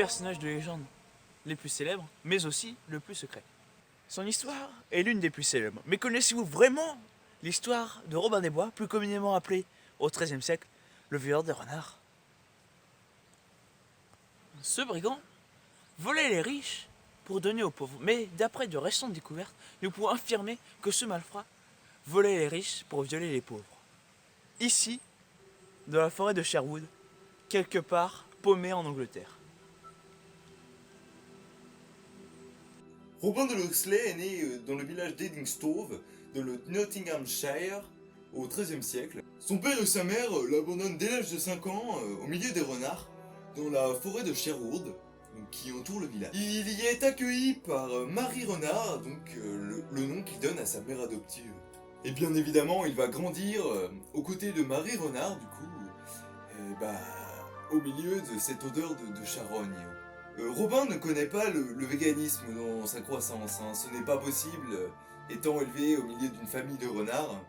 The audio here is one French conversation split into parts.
personnage de légende les plus célèbres, mais aussi le plus secret. Son histoire est l'une des plus célèbres. Mais connaissez-vous vraiment l'histoire de Robin des Bois, plus communément appelé au XIIIe siècle le violeur des renards? Ce brigand volait les riches pour donner aux pauvres. Mais d'après de récentes découvertes, nous pouvons affirmer que ce malfrat volait les riches pour violer les pauvres. Ici, dans la forêt de Sherwood, quelque part paumé en Angleterre. Robin de Locksley est né dans le village d'Edingstove, dans le Nottinghamshire, au XIIIe siècle. Son père et sa mère l'abandonnent dès l'âge de 5 ans au milieu des renards, dans la forêt de Sherwood, qui entoure le village. Il y est accueilli par Marie Renard, donc le nom qu'il donne à sa mère adoptive. Et bien évidemment, il va grandir aux côtés de Marie Renard, du coup, au milieu de cette odeur de charogne. Robin ne connaît pas le véganisme dans sa croissance, hein. Ce n'est pas possible, étant élevé au milieu d'une famille de renards.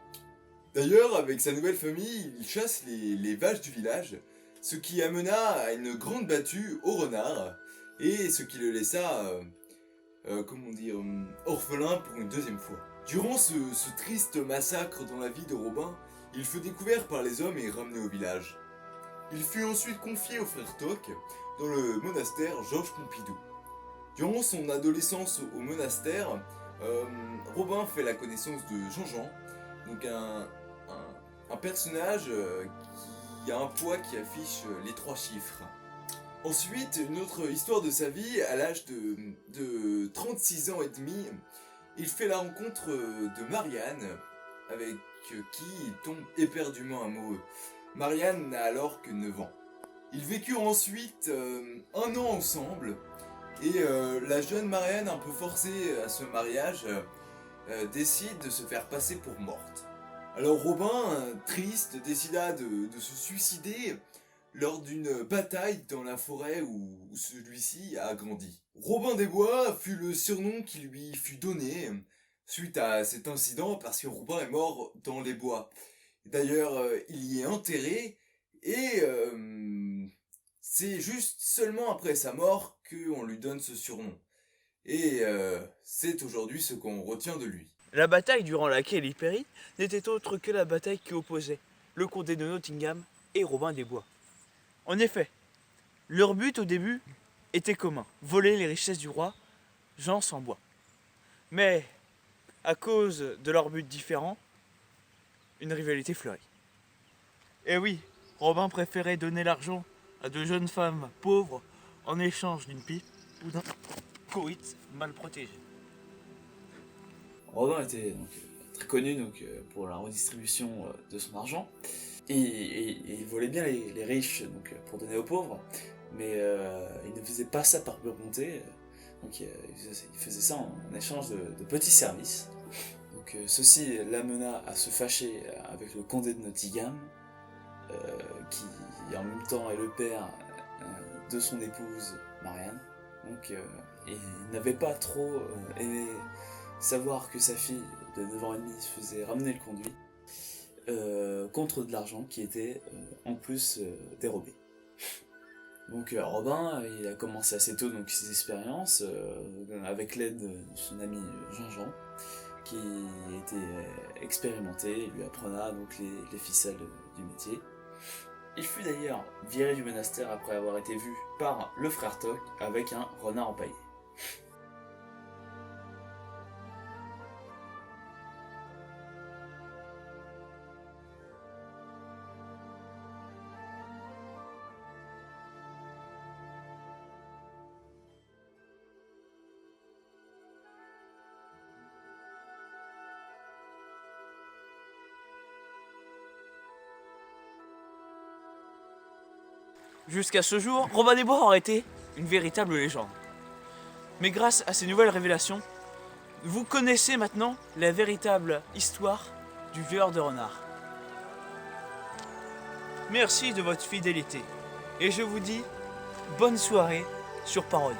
D'ailleurs, avec sa nouvelle famille, il chasse les vaches du village, ce qui amena à une grande battue aux renards, et ce qui le laissa, orphelin pour une deuxième fois. Durant ce triste massacre dans la vie de Robin, il fut découvert par les hommes et ramené au village. Il fut ensuite confié au frère Toc dans le monastère Georges Pompidou. Durant son adolescence au monastère, Robin fait la connaissance de Jean-Jean, donc un personnage qui a un poids qui affiche les 3 chiffres. Ensuite, une autre histoire de sa vie, à l'âge de 36 ans et demi, il fait la rencontre de Marianne, avec qui il tombe éperdument amoureux. Marianne n'a alors que 9 ans. Ils vécurent ensuite 1 an ensemble, et la jeune Marianne, un peu forcée à ce mariage, décide de se faire passer pour morte. Alors Robin, triste, décida de se suicider lors d'une bataille dans la forêt où celui-ci a grandi. Robin des Bois fut le surnom qui lui fut donné suite à cet incident parce que Robin est mort dans les bois. D'ailleurs, il y est enterré et c'est juste seulement après sa mort qu'on lui donne ce surnom. Et c'est aujourd'hui ce qu'on retient de lui. La bataille durant laquelle il périt n'était autre que la bataille qui opposait le comté de Nottingham et Robin des Bois. En effet, leur but au début était commun, voler les richesses du roi Jean sans bois. Mais, à cause de leurs buts différents, une rivalité fleurit. Et oui, Robin préférait donner l'argent à de jeunes femmes pauvres en échange d'une pipe ou d'un coït mal protégé. Robin était donc, très connu pour la redistribution de son argent. Et il volait bien les riches pour donner aux pauvres, mais il ne faisait pas ça par pure bonté, donc il faisait ça en échange de petits services. Donc ceci l'amena à se fâcher avec le comté de Nottingham, qui en même temps est le père de son épouse Marianne. Donc il n'avait pas trop aimé savoir que sa fille de 9 ans et demi se faisait ramener le conduit. Contre de l'argent qui était en plus dérobé. Donc Robin, il a commencé assez tôt ses expériences avec l'aide de son ami Jean-Jean, qui était expérimenté et lui apprenait les ficelles du métier. Il fut d'ailleurs viré du monastère après avoir été vu par le frère Toc avec un renard empaillé. Jusqu'à ce jour, Robin des Bois aurait été une véritable légende. Mais grâce à ces nouvelles révélations, vous connaissez maintenant la véritable histoire du violeur de renards. Merci de votre fidélité et je vous dis bonne soirée sur Parodage.